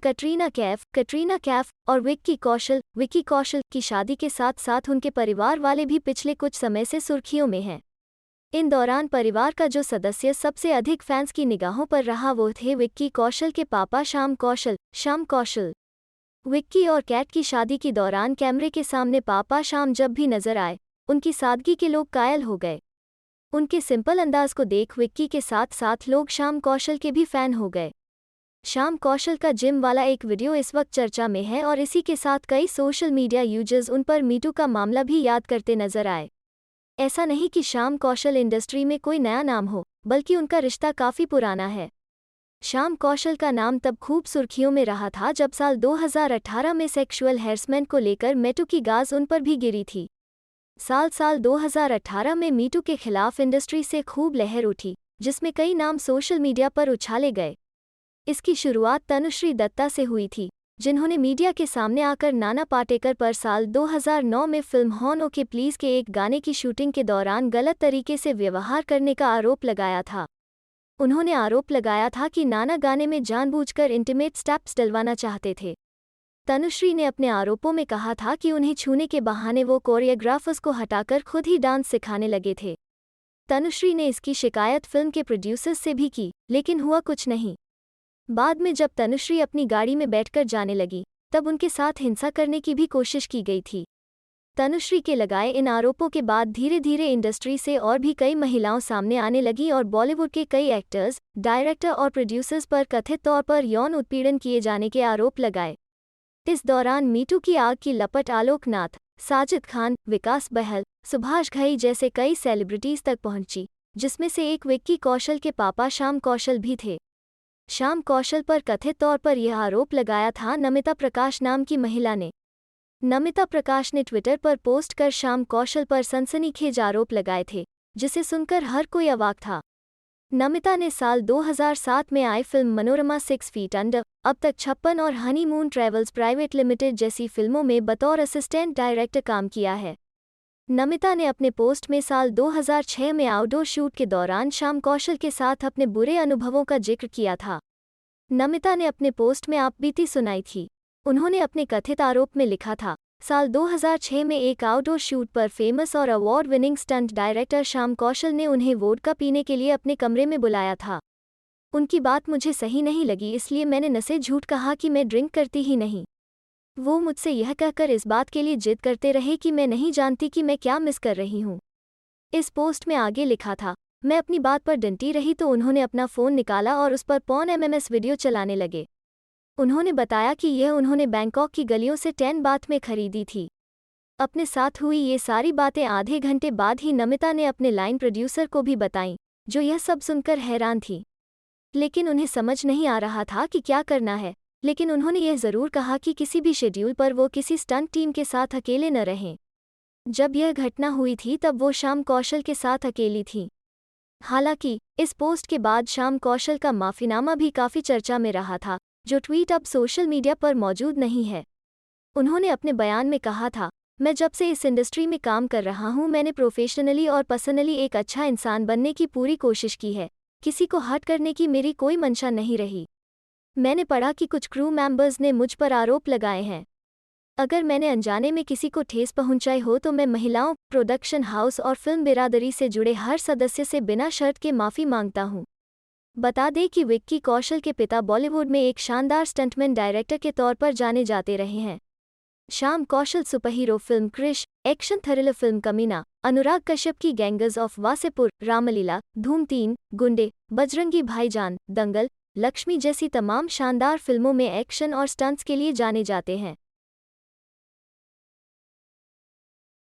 कटरीना कैफ और विक्की कौशल की शादी के साथ साथ उनके परिवार वाले भी पिछले कुछ समय से सुर्खियों में हैं। इन दौरान परिवार का जो सदस्य सबसे अधिक फैंस की निगाहों पर रहा वो थे विक्की कौशल के पापा श्याम कौशल। विक्की और कैट की शादी के दौरान कैमरे के सामने पापा श्याम जब भी नजर आए, उनकी सादगी के लोग कायल हो गए। उनके सिंपल अंदाज को देख विक्की के साथ साथ लोग श्याम कौशल के भी फैन हो गए। श्याम कौशल का जिम वाला एक वीडियो इस वक्त चर्चा में है और इसी के साथ कई सोशल मीडिया यूजर्स उन पर मीटू का मामला भी याद करते नजर आए। ऐसा नहीं कि श्याम कौशल इंडस्ट्री में कोई नया नाम हो, बल्कि उनका रिश्ता काफी पुराना है। श्याम कौशल का नाम तब खूब सुर्खियों में रहा था जब साल 2018 में सेक्सुअल हैरेसमेंट को लेकर मीटू की गाज उन पर भी गिरी थी। साल 2018 में मीटू के खिलाफ इंडस्ट्री से खूब लहर उठी, जिसमें कई नाम सोशल मीडिया पर उछाले गए। इसकी शुरुआत तनुश्री दत्ता से हुई थी, जिन्होंने मीडिया के सामने आकर नाना पाटेकर पर साल 2009 में फिल्म हॉन ओके प्लीज के एक गाने की शूटिंग के दौरान गलत तरीके से व्यवहार करने का आरोप लगाया था। उन्होंने आरोप लगाया था कि नाना गाने में जानबूझकर इंटीमेट स्टेप्स डलवाना चाहते थे। तनुश्री ने अपने आरोपों में कहा था कि उन्हें छूने के बहाने वो कोरियोग्राफर्स को हटाकर खुद ही डांस सिखाने लगे थे। तनुश्री ने इसकी शिकायत फिल्म के प्रोड्यूसर्स से भी की, लेकिन हुआ कुछ नहीं। बाद में जब तनुश्री अपनी गाड़ी में बैठकर जाने लगी, तब उनके साथ हिंसा करने की भी कोशिश की गई थी। तनुश्री के लगाए इन आरोपों के बाद धीरे धीरे इंडस्ट्री से और भी कई महिलाओं सामने आने लगीं और बॉलीवुड के कई एक्टर्स, डायरेक्टर और प्रोड्यूसर्स पर कथित तौर पर यौन उत्पीड़न किए जाने के आरोप लगाए। इस दौरान मीटू की आग की लपट आलोक नाथ, साजिद खान, विकास बहल, सुभाष घई जैसे कई सेलिब्रिटीज तक पहुंची, जिसमें से एक विक्की कौशल के पापा श्याम कौशल भी थे। श्याम कौशल पर कथित तौर पर यह आरोप लगाया था नमिता प्रकाश नाम की महिला ने। नमिता प्रकाश ने ट्विटर पर पोस्ट कर श्याम कौशल पर सनसनीखेज आरोप लगाए थे, जिसे सुनकर हर कोई अवाक था। नमिता ने साल 2007 में आई फिल्म मनोरमा 6 फीट अंडर, अब तक 56 और हनीमून ट्रैवल्स प्राइवेट लिमिटेड जैसी फिल्मों में बतौर असिस्टेंट डायरेक्टर काम किया है। नमिता ने अपने पोस्ट में साल 2006 में आउटडोर शूट के दौरान श्याम कौशल के साथ अपने बुरे अनुभवों का जिक्र किया था। नमिता ने अपने पोस्ट में आपबीती सुनाई थी। उन्होंने अपने कथित आरोप में लिखा था, साल 2006 में एक आउटडोर शूट पर फेमस और award winning stunt director Shyam Kaushal ने उन्हें वोडका पीने के लिए अपने कमरे में बुलाया था। उनकी बात मुझे सही नहीं लगी, इसलिए मैंने नसे झूठ कहा कि मैं ड्रिंक करती ही नहीं। वो मुझसे यह कहकर इस बात के लिए जिद करते रहे कि मैं नहीं जानती कि मैं क्या मिस कर रही हूँ। इस पोस्ट में आगे लिखा था, मैं अपनी बात पर डंटी रही तो उन्होंने अपना फ़ोन निकाला और उस पर पॉर्न MMS वीडियो चलाने लगे। उन्होंने बताया कि यह उन्होंने बैंकॉक की गलियों से 10 बाथ में खरीदी थी। अपने साथ हुई ये सारी बातें आधे घंटे बाद ही नमिता ने अपने लाइन प्रोड्यूसर को भी बताईं, जो यह सब सुनकर हैरान थी। लेकिन उन्हें समझ नहीं आ रहा था कि क्या करना है। लेकिन उन्होंने यह ज़रूर कहा कि किसी भी शेड्यूल पर वो किसी स्टंट टीम के साथ अकेले न रहें। जब यह घटना हुई थी तब वो श्याम कौशल के साथ अकेली थीं। हालांकि इस पोस्ट के बाद श्याम कौशल का माफीनामा भी काफ़ी चर्चा में रहा था, जो ट्वीट अब सोशल मीडिया पर मौजूद नहीं है। उन्होंने अपने बयान में कहा था, मैं जब से इस इंडस्ट्री में काम कर रहा हूँ मैंने प्रोफेशनली और पर्सनली एक अच्छा इंसान बनने की पूरी कोशिश की है। किसी को हर्ट करने की मेरी कोई मंशा नहीं रही। मैंने पढ़ा कि कुछ क्रू मेंबर्स ने मुझ पर आरोप लगाए हैं। अगर मैंने अनजाने में किसी को ठेस पहुंचाई हो तो मैं महिलाओं, प्रोडक्शन हाउस और फिल्म बिरादरी से जुड़े हर सदस्य से बिना शर्त के माफ़ी मांगता हूं। बता दें कि विक्की कौशल के पिता बॉलीवुड में एक शानदार स्टंटमैन डायरेक्टर के तौर पर जाने जाते रहे हैं। Shyam Kaushal superhero film Krrish, action thriller film Kaminey, Anurag Kashyap की गैंगर्स ऑफ वासेपुर, रामलीला, धूम 3, गुंडे, बजरंगी भाईजान, दंगल, लक्ष्मी जैसी तमाम शानदार फिल्मों में एक्शन और स्टंट्स के लिए जाने जाते हैं।